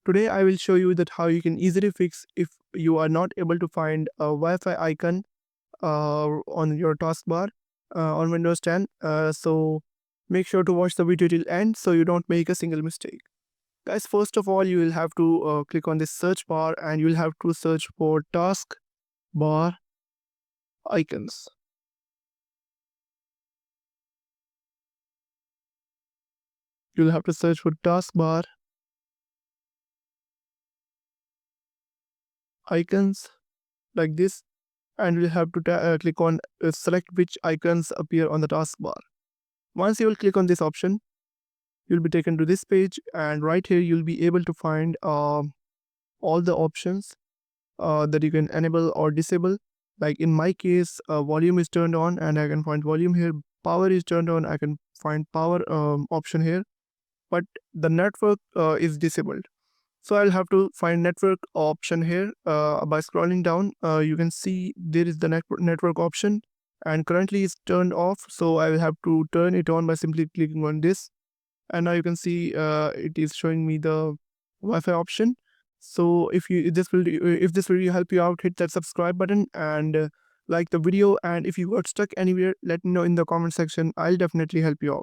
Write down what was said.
Today I will show you that how you can easily fix if you are not able to find a Wi-Fi icon on your taskbar on Windows 10. So make sure to watch the video till end so you don't make a single mistake. Guys, first of all, you will have to click on this search bar and you will have to search for taskbar icons. You'll have to search for taskbar icons like this, and you'll have to click on select which icons appear on the taskbar. Once you will click on this option, you'll be taken to this page, and right here you'll be able to find all the options that you can enable or disable. Like in my case, volume is turned on and I can find volume here. Power is turned on, I can find power option here, but the network is disabled. So I'll have to find network option here. By scrolling down, you can see there is the network option, and currently it's turned off. So I will have to turn it on by simply clicking on this. And now you can see it is showing me the Wi-Fi option. So if this video help you out, hit that subscribe button and like the video. And if you got stuck anywhere, let me know in the comment section. I'll definitely help you out.